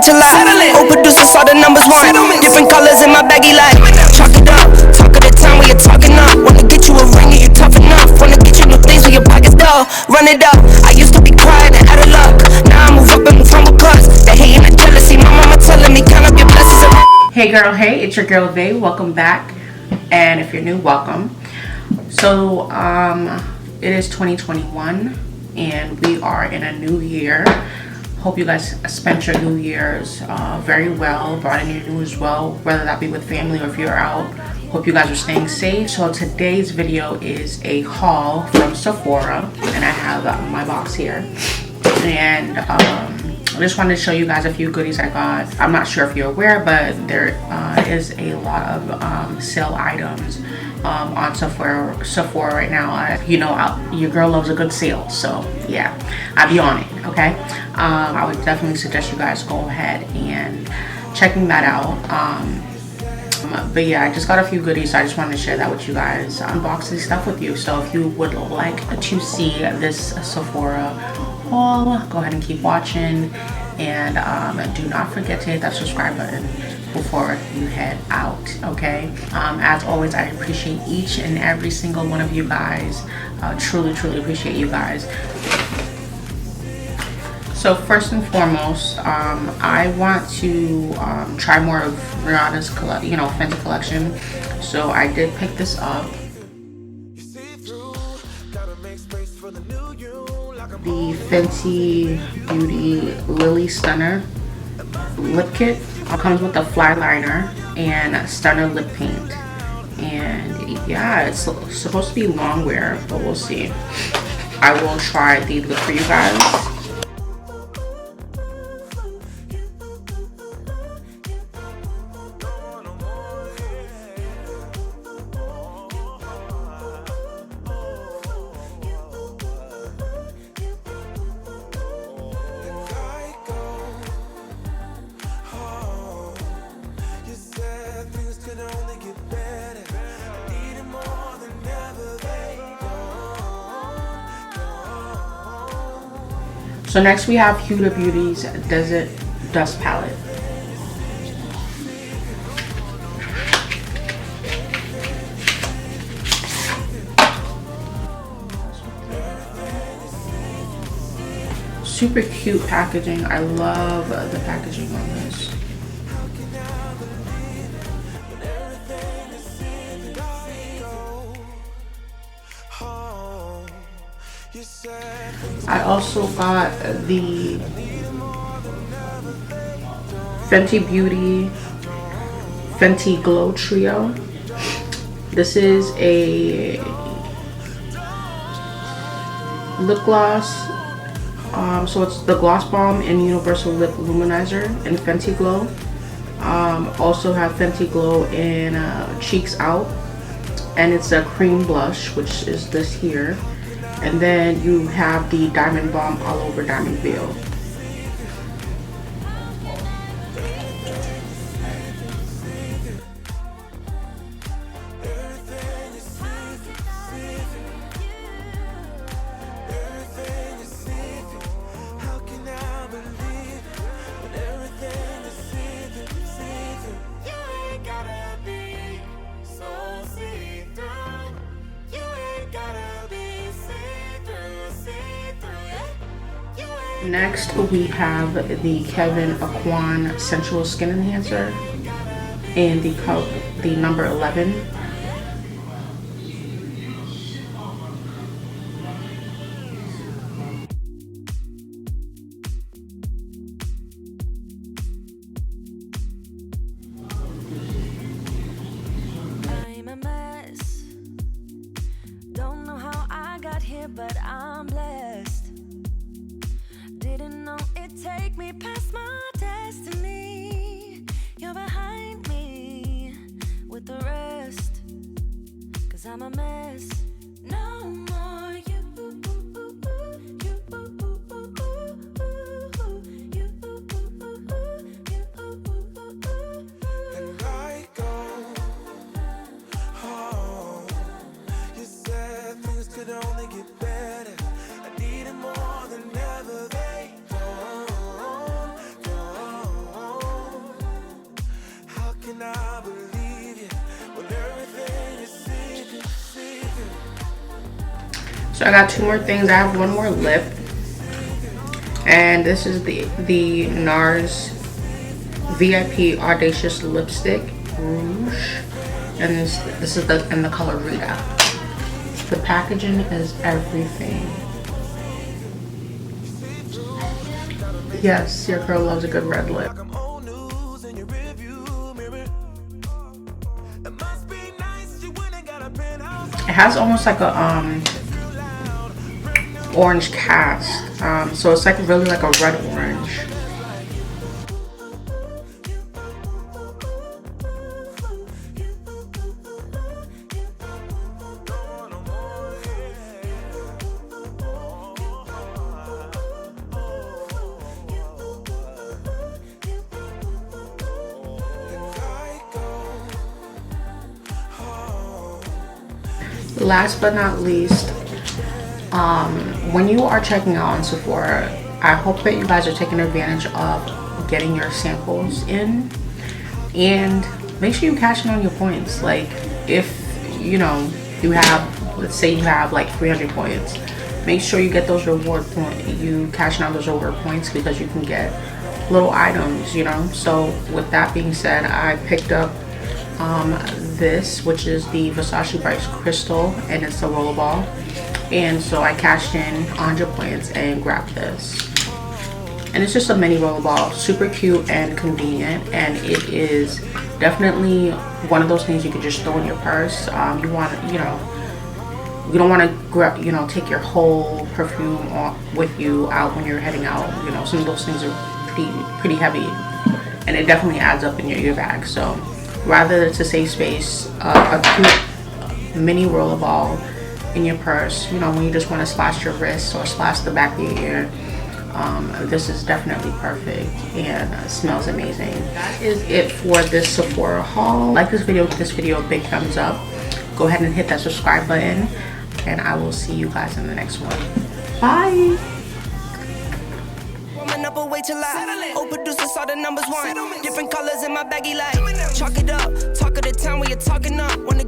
till I settle it. Old producer saw the numbers one. Different colors in my baggy light. Chalk it up. Talk of the time when you're talking up. Wanna get you a ring and you tough enough. Wanna get you new things when your pockets dull. Run it up. I used to be quiet and out of luck. Now I move up and move humble cause the hate and the jealousy. My mama telling me count up your blessings. Hey girl, hey, it's your girl Vae. Welcome back. And if you're new, welcome. So it is 2021 and we are in a new year. Hope you guys spent your New Year's very well, brought in your New Year's well, whether that be with family or if you're out. Hope you guys are staying safe. So today's video is a haul from Sephora, and I have my box here. And I just wanted to show you guys a few goodies I got. I'm not sure if you're aware, but there is a lot of sale items on Sephora right now. You know, your girl loves a good sale, so yeah, I'll be on it. Okay, I would definitely suggest you guys go ahead and checking that out. But yeah, I just got a few goodies, so I just wanted to share that with you guys, unbox this stuff with you. So if you would like to see this Sephora haul, go ahead and keep watching, and do not forget to hit that subscribe button before you head out. Okay, as always, I appreciate each and every single one of you guys. Truly appreciate you guys. So first and foremost, I want to try more of Rihanna's Fenty collection. So I did pick this up. The Fenty Beauty Lily Stunner lip kit comes with a fly liner and stunner lip paint. And yeah, it's supposed to be long wear, but we'll see. I will try the lip for you guys. So next we have Huda Beauty's Desert Dust Palette. Super cute packaging. I love the packaging on this. I also got the Fenty Beauty Fenty Glow Trio. This is a lip gloss. So it's the Gloss Bomb and Universal Lip Luminizer in Fenty Glow. Also have Fenty Glow in Cheeks Out, and it's a cream blush, which is this here. And then you have the Diamond Bomb All Over Diamond Veil. Next, we have the Kevyn Aucoin Sensual Skin Enhancer in the number 11. I'm a mess. Don't know how I got here, but I'm blessed. Didn't know it'd take me past my destiny. You're behind me with the rest, 'cause I'm a mess. No more you. And I go home. You said things could only get better. I needed more than ever. They go on. So I got 2 more things. I have 1 more lip, and this is the Nars VIP Audacious Lipstick Rouge, and this is in the color Rita. The packaging is everything. Yes, your girl loves a good red lip. It has almost like a orange cast, so it's like really like a red orange. Last but not least, when you are checking out on Sephora, I hope that you guys are taking advantage of getting your samples in, and make sure you cash in on your points. Like, if you know you have, let's say you have like 300 points, make sure you get those reward points. You cash in on those reward points because you can get little items, you know. So with that being said, I picked up this, which is the Versace Bright Crystal, and it's a rollerball, and so I cashed in 100 points and grabbed this, and it's just a mini rollerball, super cute and convenient, and it is definitely one of those things you could just throw in your purse. You want, you know, you don't want to grab, you know, take your whole perfume with you out when you're heading out. You know, some of those things are pretty heavy, and it definitely adds up in your ear bag. So rather to save space, a cute mini rollerball in your purse, you know, when you just want to splash your wrist or splash the back of your ear, this is definitely perfect, and smells amazing. That is it for this Sephora haul. Like this video, give this video a big thumbs up. Go ahead and hit that subscribe button, and I will see you guys in the next one. Bye. Up a way till I overproduce, saw the numbers one. Different colors in my baggy light. Chalk it up, talk of the town where you're talking up. Wanna